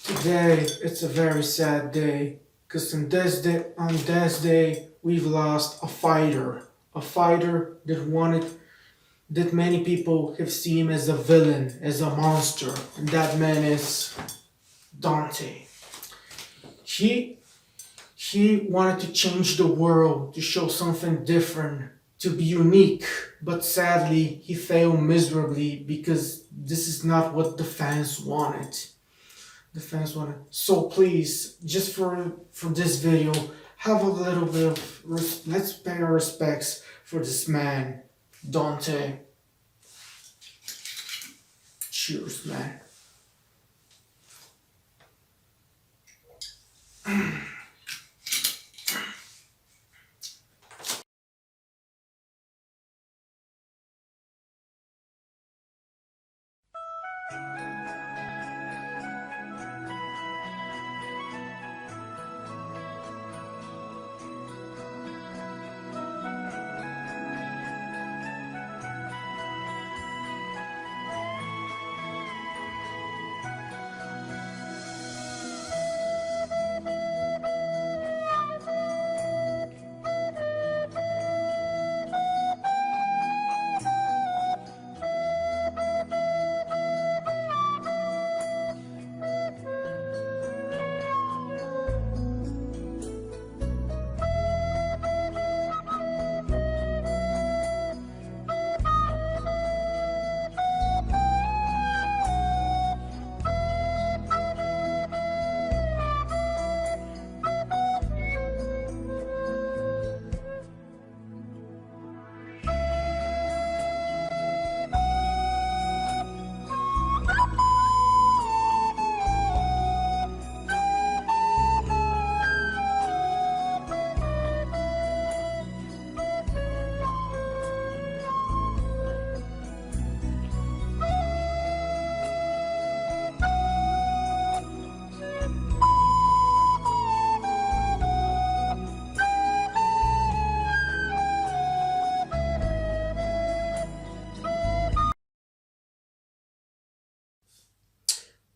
Today, it's a very sad day, because on this day, we've lost a fighter that many people have seen as a villain, as a monster, and that man is Dante. He he wanted to change the world, to show something different, to be unique, but sadly, he failed miserably because this is not what the fans wanted. So please, just for this video, have a little bit of let's pay our respects for this man, Dante. Cheers, man.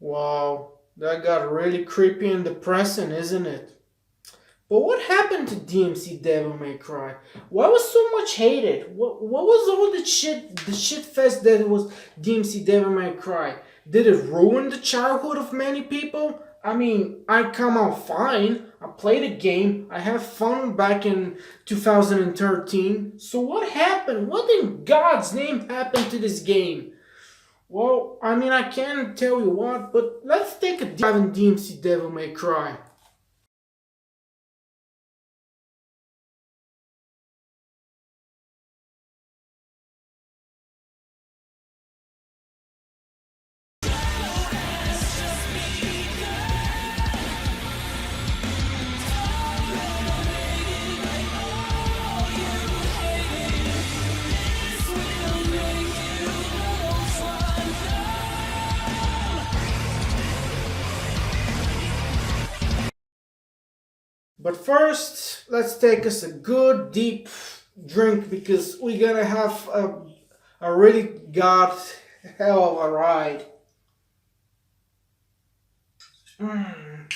Wow, that got really creepy and depressing, isn't it? But what happened to DmC Devil May Cry? Why was so much hated? What was all the shit fest that was DmC Devil May Cry? Did it ruin the childhood of many people? I mean, I come out fine. I played a game. I have fun back in 2013. So what happened? What in God's name happened to this game? Well, I mean, I can't tell you what, but let's take a dive in DmC Devil May Cry. But first, let's take us a good deep drink because we're gonna have a really god hell of a ride. Mm.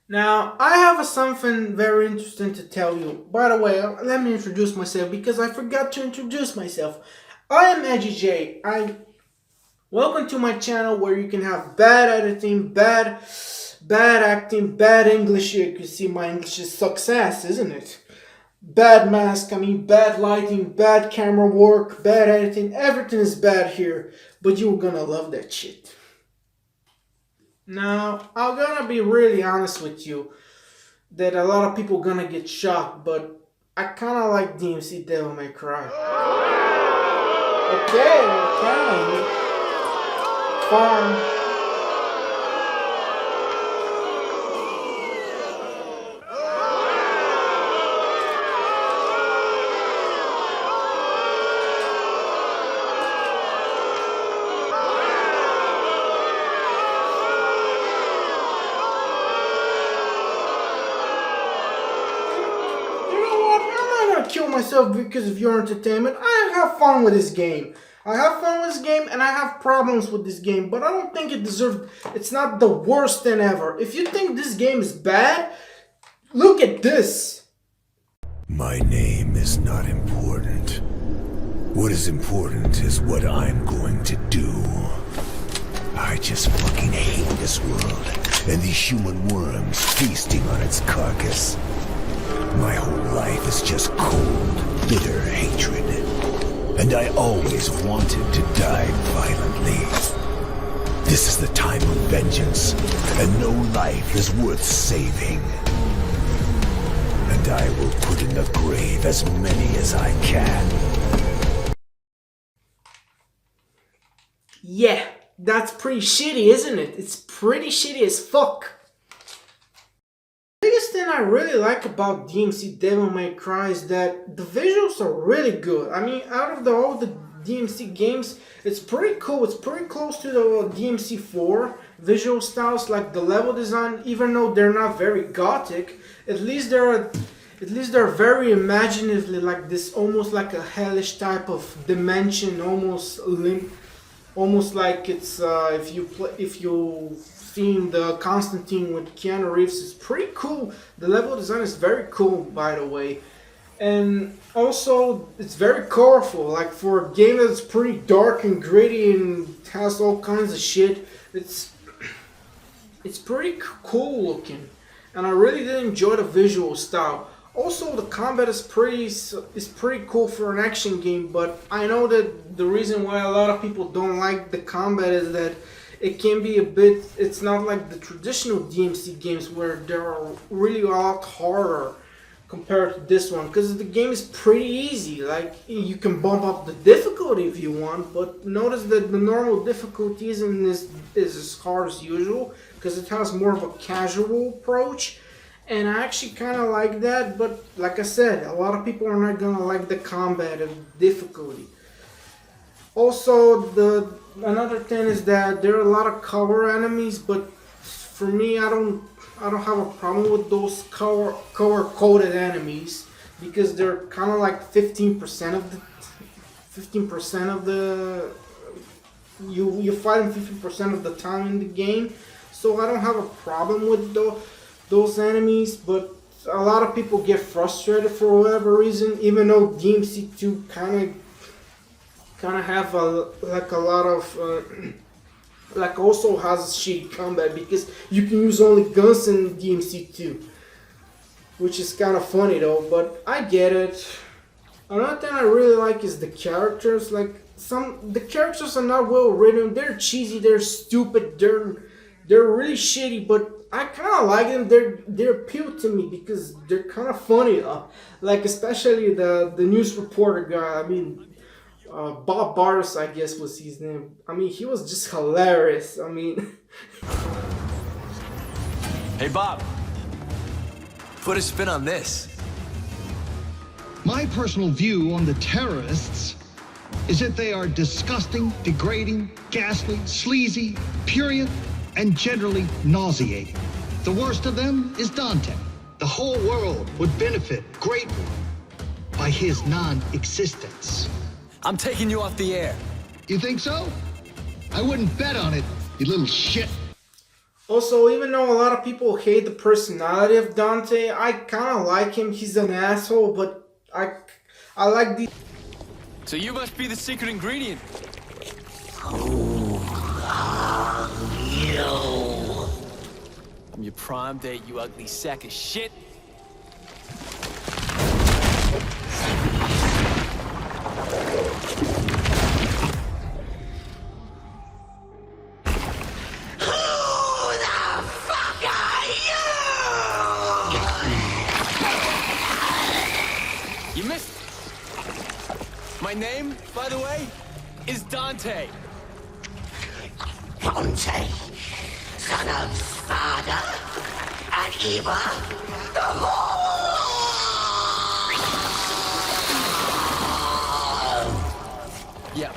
Now, I have something very interesting to tell you. By the way, let me introduce myself because I forgot to introduce myself. I am Edgy J. Welcome to my channel where you can have bad editing, bad acting, bad English. You can see my English is success, isn't it? Bad mask, I mean bad lighting, bad camera work, bad editing, everything is bad here. But you're gonna love that shit. Now, I'm gonna be really honest with you that a lot of people gonna get shocked, but I kinda like DmC Devil May Cry. Okay, okay. Fine. You know what? I'm not gonna kill myself because of your entertainment. I have fun with this game. I have fun with this game and I have problems with this game, but I don't think it deserves. It's not the worst thing ever. If you think this game is bad, look at this. My name is not important. What is important is what I'm going to do. I just fucking hate this world and these human worms feasting on its carcass. My whole life is just cold, bitter hatred. And I always wanted to die violently. This is the time of vengeance, and no life is worth saving. And I will put in the grave as many as I can. Yeah, that's pretty shitty, isn't it? It's pretty shitty as fuck. The biggest thing I really like about DmC Devil May Cry is that the visuals are really good. I mean, out of all the DmC games, it's pretty cool. It's pretty close to the DmC 4 visual styles, like the level design. Even though they're not very gothic, at least they're very imaginatively like this, almost like a hellish type of dimension, almost like it's if you've seen the Constantine with Keanu Reeves, it's pretty cool. The level design is very cool, by the way, and also it's very colorful. Like for a game that's pretty dark and gritty and has all kinds of shit, it's pretty cool looking, and I really did enjoy the visual style. Also, the combat is pretty cool for an action game, but I know that the reason why a lot of people don't like the combat is that it can be a bit. It's not like the traditional DmC games where they're really a lot harder compared to this one, because the game is pretty easy. Like, you can bump up the difficulty if you want, but notice that the normal difficulty isn't is as hard as usual, because it has more of a casual approach. And I actually kind of like that, but like I said, a lot of people are not gonna like the combat and difficulty. Also, another thing is that there are a lot of color enemies, but for me, I don't have a problem with those color coded enemies, because they're kind of like 15% of the you fight them 15% of the time in the game, so I don't have a problem with those enemies. But a lot of people get frustrated for whatever reason, even though DmC 2 kind of have a lot of like also has shitty combat, because you can use only guns in DmC 2, which is kind of funny though, but I get it. Another thing I really like is the characters. Like, the characters are not well written, they're cheesy, they're stupid, they're really shitty, but I kind of like them. They appeal to me because they're kind of funny. Like, especially the news reporter guy. I mean, Bob Barnes, I guess was his name. I mean, he was just hilarious. I mean, hey Bob, put a spin on this. My personal view on the terrorists is that they are disgusting, degrading, ghastly, sleazy, purient, and generally nauseating. The worst of them is Dante. The whole world would benefit greatly by his non-existence. I'm taking you off the air. You think so? I wouldn't bet on it, you little shit. also, even though a lot of people hate the personality of Dante, I kind of like him. He's an asshole, but I like the. So you must be the secret ingredient. Who are you? I'm your prom date, you ugly sack of shit. You missed. My name, by the way, is Dante. Dante, son of Spada and Eva, the Yeah,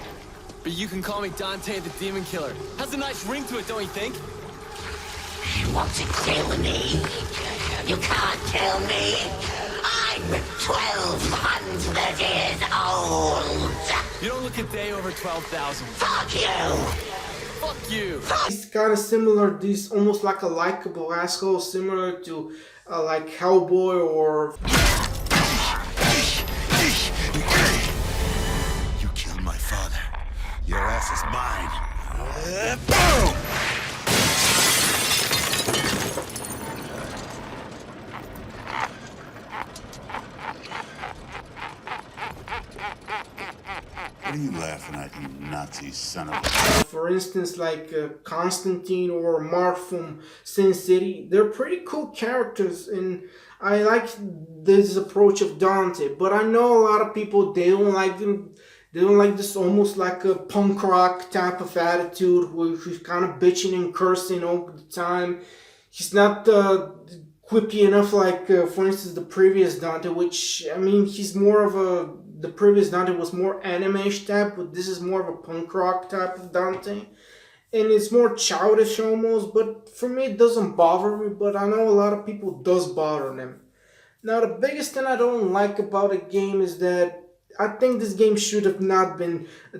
but you can call me Dante the Demon Killer. Has a nice ring to it, don't you think? You want to kill me? You can't kill me. I I'm 1,200 years old. You don't look a day over 12,000. Fuck you. Fuck you. He's kind of similar. He's almost like a likable asshole, similar to like Hellboy or. You killed my father. Your ass is mine. Boom! What are you laughing at, you Nazi son of a... For instance, like Constantine or Mark from Sin City, they're pretty cool characters, and I like this approach of Dante. But I know a lot of people, they don't like them. They don't like this almost like a punk rock type of attitude where he's kind of bitching and cursing all the time. He's not quippy enough like, for instance, the previous Dante, which, I mean, he's more of a... The previous Dante was more anime-ish type, but this is more of a punk rock type of Dante. And it's more childish almost, but for me it doesn't bother me, but I know a lot of people does bother them. Now the biggest thing I don't like about a game is that I think this game should have not been a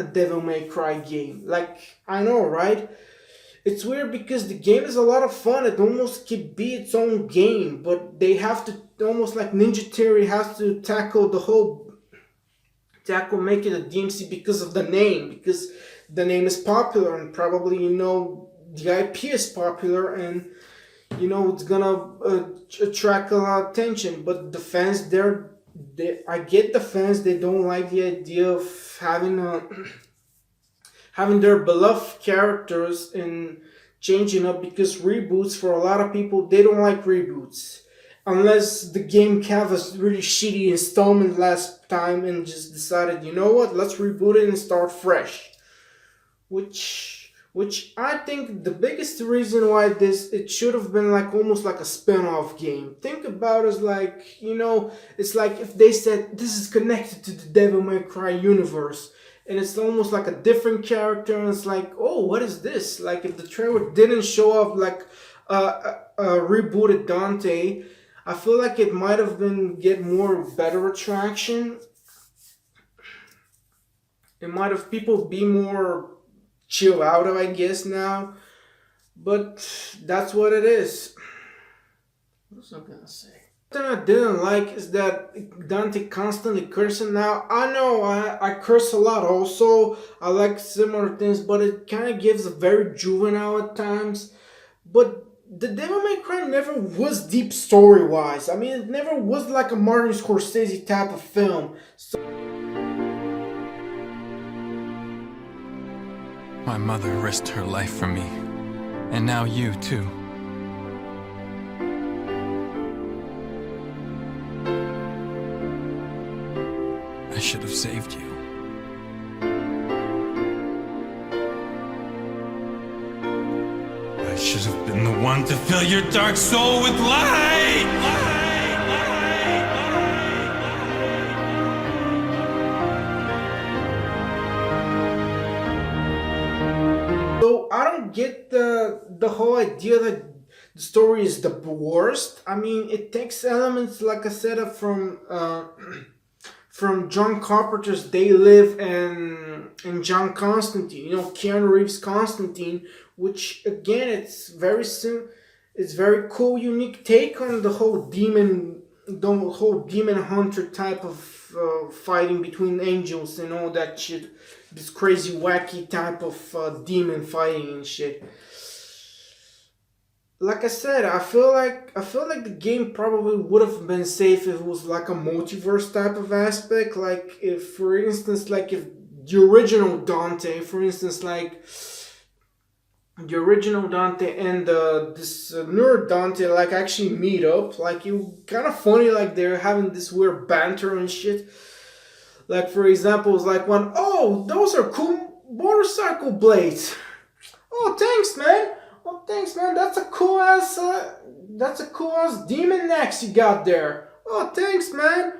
Devil May Cry game. Like, I know, right? It's weird because the game is a lot of fun. It almost could be its own game, but they have to, almost like Ninja Theory has to tackle make it a DmC because of the name, because the name is popular and probably, you know, the IP is popular and, you know, it's gonna attract a lot of attention. But the fans, I get the fans, they don't like the idea of having their beloved characters and changing up, because reboots, for a lot of people, they don't like reboots. Unless the game had a really shitty installment last time and just decided, you know what, let's reboot it and start fresh. Which I think the biggest reason why it should have been like almost like a spin-off game. Think about it as like, you know, it's like if they said this is connected to the Devil May Cry universe. And it's almost like a different character and it's like, oh, what is this? Like if the trailer didn't show off like a rebooted Dante, I feel like it might have been better attraction. It might have people be more chill out, I guess, now. But that's what it is. What was I gonna say? The thing I didn't like is that Dante constantly cursing. Now, I know I curse a lot also. I like similar things, but it kind of gives a very juvenile at times. But the Devil May Cry never was deep story-wise. I mean, it never was like a Martin Scorsese type of film. So my mother risked her life for me, and now you too. I should have saved you. I should have been the one to fill your dark soul with light! So I don't get the whole idea that the story is the worst. I mean, it takes elements, like I said, from John Carpenter's They Live and John Constantine, you know, Keanu Reeves' Constantine, which again, it's very cool, unique take on the whole demon hunter type of fighting between angels and all that shit. This crazy, wacky type of demon fighting and shit. Like I said, I feel like the game probably would have been safe if it was like a multiverse type of aspect. Like if, for instance, like if the original Dante, for instance, like the original Dante and this newer Dante like actually meet up. Like it kind of funny, like they're having this weird banter and shit. Like for example, it's like one, oh, those are cool motorcycle blades. Oh, thanks, man. Oh, thanks, man. That's a cool ass demon axe you got there. Oh, thanks, man.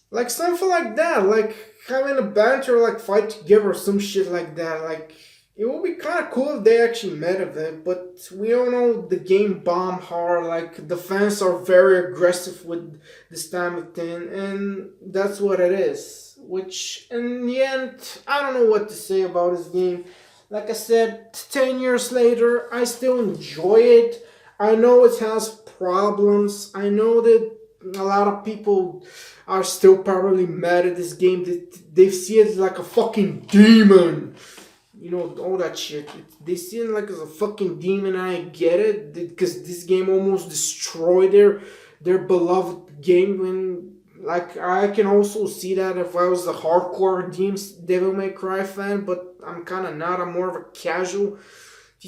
Like something like that. Like having a banter, like fight together or some shit like that. Like It would be kind of cool if they actually met it, but we all know the game bomb hard. Like the fans are very aggressive with this time of thing, and that's what it is. Which in the end, I don't know what to say about this game. Like I said, 10 years later, I still enjoy it. I know it has problems. I know that a lot of people are still probably mad at this game. They see it like a fucking demon. You know, all that shit. They see it like as a fucking demon. I get it, because this game almost destroyed their beloved game. When like I can also see that if I was a hardcore Devil May Cry fan, but I'm kind of not. I'm more of a casual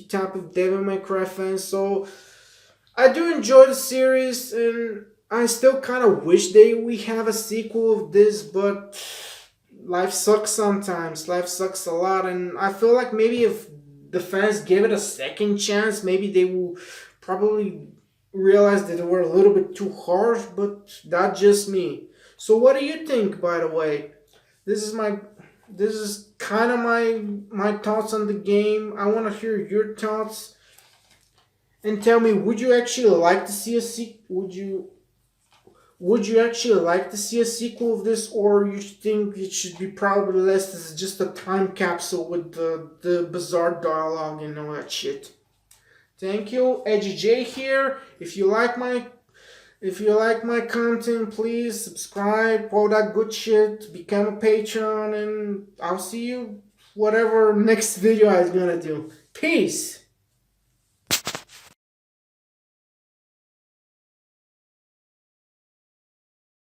type of Devil May Cry fan. So I do enjoy the series, and I still kind of wish we have a sequel of this, but life sucks sometimes. Life sucks a lot, and I feel like maybe if the fans give it a second chance, maybe they will probably realize that they were a little bit too harsh, but that's just me. So what do you think, by the way? This is kind of my thoughts on the game. I want to hear your thoughts, and tell me, would you actually like to see a would you actually like to see a sequel of this, or you think it should be probably less as just a time capsule with the bizarre dialogue and all that shit? Thank you, Edgy J here. If you like my content, please subscribe, all that good shit, become a patron, and I'll see you whatever next video I'm gonna do. Peace!